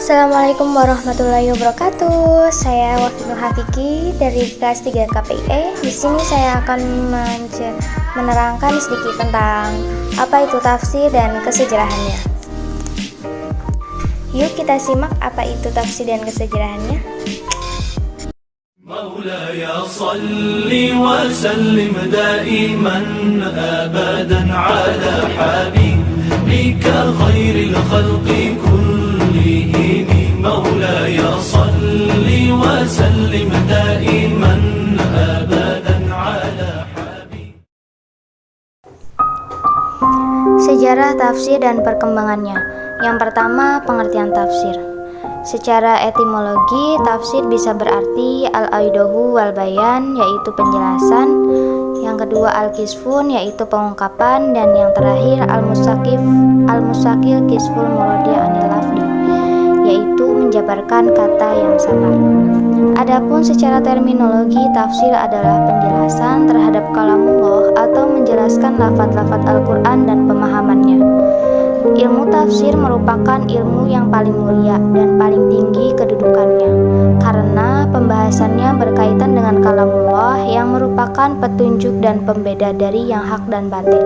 Assalamualaikum warahmatullahi wabarakatuh. Saya Wafi Nur Hafiki dari kelas 3 KPIE. Di sini saya akan menerangkan sedikit tentang apa itu tafsir dan kesejarahannya. Yuk kita simak apa itu tafsir dan kesejarahannya. مولاي صل وسلم دائما أبدا على حبيبك خير الخلق كلهم مولاي صل وسلم دائما أبدا على حبيبك. Sejarah tafsir dan perkembangannya. Yang pertama, pengertian tafsir. Secara etimologi, tafsir bisa berarti al-aidohu wal bayan, yaitu penjelasan. Yang kedua, al-kisfun, yaitu pengungkapan. Dan yang terakhir, al-musakil kisful muradi anil lafdi, yaitu menjabarkan kata yang samar. Adapun secara terminologi, tafsir adalah penjelasan terhadap kalamullah atau menjelaskan lafaz-lafaz Al-Quran dan pemahamannya. Ilmu tafsir merupakan ilmu yang paling mulia dan paling tinggi kedudukannya karena pembahasannya berkaitan dengan kalamullah yang merupakan petunjuk dan pembeda dari yang hak dan batil.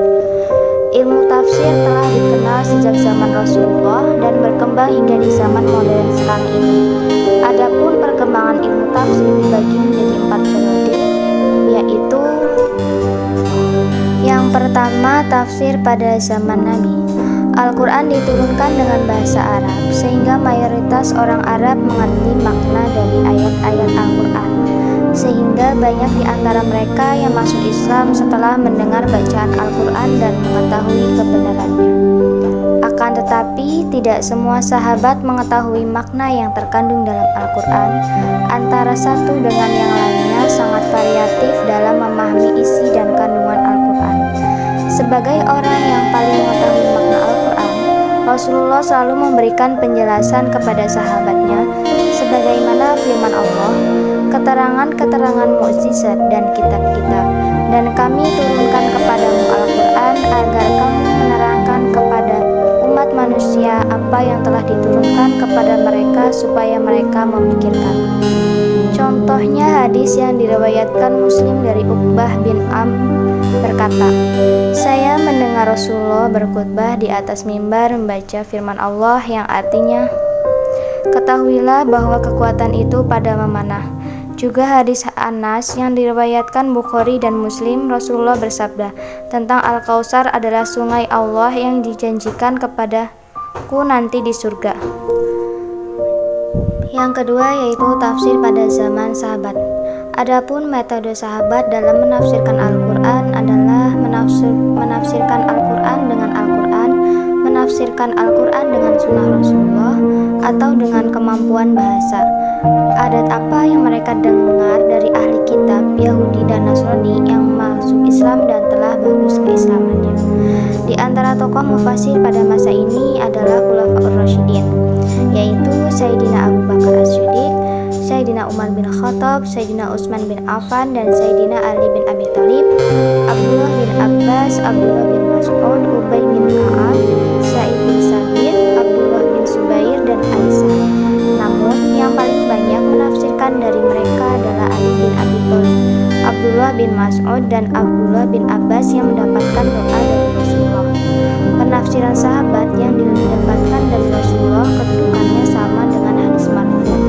Ilmu tafsir telah dikenal sejak zaman Rasulullah dan berkembang hingga di zaman modern sekarang ini. Adapun perkembangan ilmu tafsir dibagi menjadi 4 periode, yaitu yang pertama, tafsir pada zaman Nabi. Al-Quran diturunkan dengan bahasa Arab, sehingga mayoritas orang Arab mengerti makna dari ayat-ayat Al-Quran, sehingga banyak di antara mereka yang masuk Islam setelah mendengar bacaan Al-Quran dan mengetahui kebenarannya. Akan tetapi, tidak semua sahabat mengetahui makna yang terkandung dalam Al-Quran. Antara satu dengan yang lainnya sangat variatif dalam memahami isi dan kandungan Al-Quran. Sebagai orang yang paling mengetahui makna Al-Quran, Rasulullah selalu memberikan penjelasan kepada sahabatnya sebagaimana firman Allah, keterangan-keterangan mukjizat dan kitab-kitab, dan kami turunkan kepadamu Al-Quran agar kamu menerangkan kepada umat manusia apa yang telah diturunkan kepada mereka supaya mereka memikirkan. Contohnya hadis yang diriwayatkan Muslim dari Uqbah bin Amr berkata, saya mendengar Rasulullah berkhutbah di atas mimbar membaca firman Allah yang artinya, ketahuilah bahwa kekuatan itu pada memanah. Juga hadis Anas yang diriwayatkan Bukhari dan Muslim, Rasulullah bersabda tentang Al-Kautsar adalah sungai Allah yang dijanjikan kepadaku nanti di surga. Yang kedua yaitu tafsir pada zaman sahabat. Adapun metode sahabat dalam menafsirkan Al-Quran adalah menafsirkan Al-Quran dengan Al-Quran, menafsirkan Al-Quran dengan sunnah Rasulullah, atau dengan kemampuan bahasa. Adat apa yang mereka dengar dari ahli kitab Yahudi dan Nasrani yang masuk Islam dan telah bagus keislamannya. Di antara tokoh mufasir pada masa ini adalah Khulafaur Rasyidin, yaitu Sayyidina Abu Bakar As-Siddiq, Sayyidina Umar bin Khattab, Sayyidina Utsman bin Affan, dan Sayyidina Ali bin Abi Thalib, Abdullah bin Abbas, Abdullah bin Mas'ud, Ubay bin Ka'ab, Sa'id bin Sabit, Abdullah bin Zubair, dan Aisyah. Namun yang paling banyak menafsirkan dari mereka adalah Ali bin Abi Thalib, Abdullah bin Mas'ud, dan Abdullah bin Abbas yang mendapatkan doa dari Rasulullah. Penafsiran sahabat yang didapatkan dari Rasulullah kedudukannya sama dengan hadis marfu,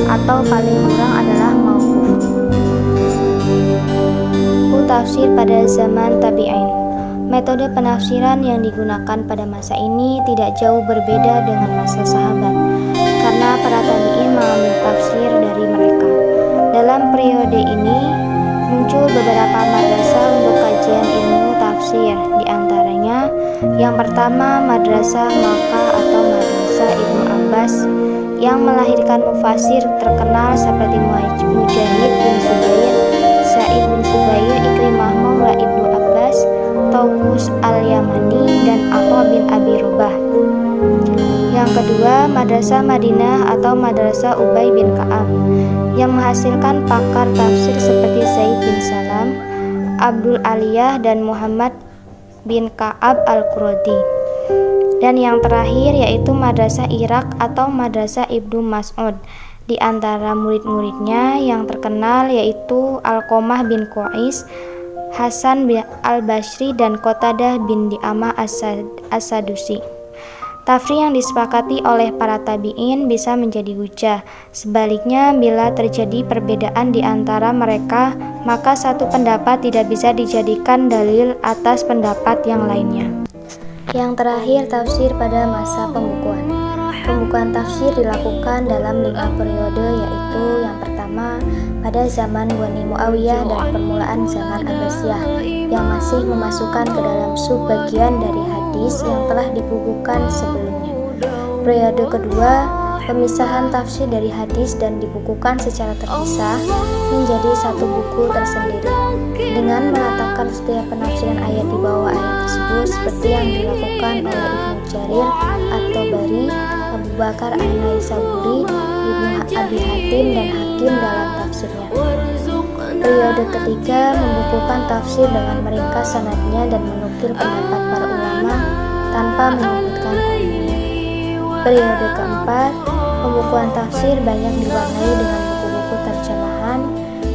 atau paling kurang adalah mauquf. Tafsir pada zaman tabi'in. Metode penafsiran yang digunakan pada masa ini tidak jauh berbeda dengan masa sahabat, karena para tabi'in mengambil tafsir dari mereka. Dalam periode ini muncul beberapa madrasah untuk kajian ilmu tafsir. Di antaranya, yang pertama Madrasah Makkah atau Madrasah Ibnu Abbas yang melahirkan mufasir terkenal seperti Mujahid bin Zubair, Sa'id bin Zubair, Ikrimah Maula Ibnu Abbas, Tawus Al-Yamani, dan Atha bin Abi Rabah. Yang kedua, Madrasah Madinah atau Madrasah Ubay bin Ka'ab yang menghasilkan pakar tafsir seperti Zaid bin Salam, Abdul Aliyah, dan Muhammad bin Ka'ab Al-Quradi. Dan yang terakhir yaitu Madrasah Irak atau Madrasah Ibnu Mas'ud. Di antara murid-muridnya yang terkenal yaitu Alqamah bin Qais, Hasan bin Al-Basri, dan Qatadah bin Di'amah As-Sadusi. Tafsir yang disepakati oleh para tabi'in bisa menjadi hujjah. Sebaliknya, bila terjadi perbedaan di antara mereka, maka satu pendapat tidak bisa dijadikan dalil atas pendapat yang lainnya. Yang terakhir, tafsir pada masa pembukuan. Pembukuan tafsir dilakukan dalam 5 periode, yaitu yang pertama pada zaman Bani Muawiyah dan permulaan zaman Abbasiyah, yang masih memasukkan ke dalam subbagian dari hadis yang telah dibukukan sebelumnya. Periode kedua, pemisahan tafsir dari hadis dan dibukukan secara terpisah menjadi satu buku tersendiri, dengan meletakkan setiap penafsiran ayat di bawah ayat tersebut seperti yang dilakukan oleh Ibnu Jarir At-Tabari, Abu Bakar An-Naisaburi, Ibnu Abi Hatim, dan Hakim dalam tafsirnya. Periode ketiga membukukan tafsir dengan meringkas sanadnya dan menukil pendapat para ulama tanpa menyebutkan ilmunya. Periode keempat, pembukuan tafsir banyak diwarnai dengan buku-buku terjemahan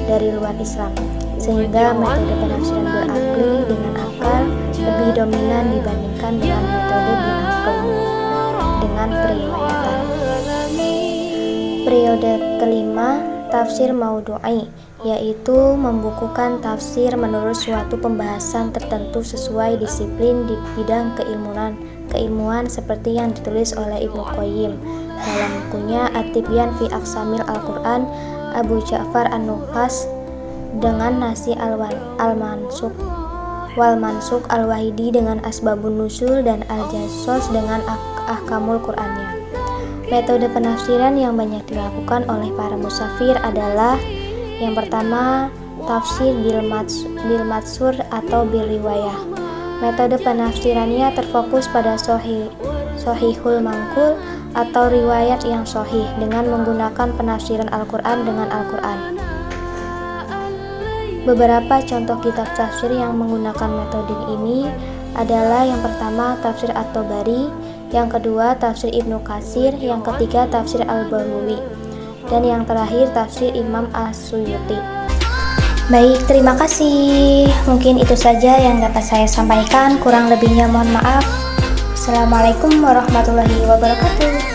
dari luar Islam, sehingga metode penafsiran bil-aqli dengan akal lebih dominan dibandingkan dengan metode bil-naql dengan periwayatan. Periode kelima, tafsir maudu'i, yaitu membukukan tafsir menurut suatu pembahasan tertentu sesuai disiplin di bidang keilmuan seperti yang ditulis oleh Ibnu Qayyim dalam bukunya At-Tibyan fi Aqsamil Al-Quran, Abu Ja'far An-Nuhas dengan Nasi Al-Mansuk, Wal-Mansuk Al-Wahidi dengan Asbabun Nuzul, dan Al-Jassos dengan Ahkamul Qur'annya. Metode penafsiran yang banyak dilakukan oleh para musafir adalah yang pertama, tafsir bil matsur atau bil riwayah. Metode penafsirannya terfokus pada sahihul mangkul atau riwayat yang sahih dengan menggunakan penafsiran Al-Quran dengan Al-Quran. Beberapa contoh kitab tafsir yang menggunakan metode ini adalah yang pertama tafsir At-Tabari, yang kedua tafsir Ibnu Katsir, yang ketiga tafsir Al-Baghawi, dan yang terakhir tafsir Imam As-Suyuti. Baik, terima kasih. Mungkin itu saja yang dapat saya sampaikan. Kurang lebihnya mohon maaf. Assalamualaikum warahmatullahi wabarakatuh.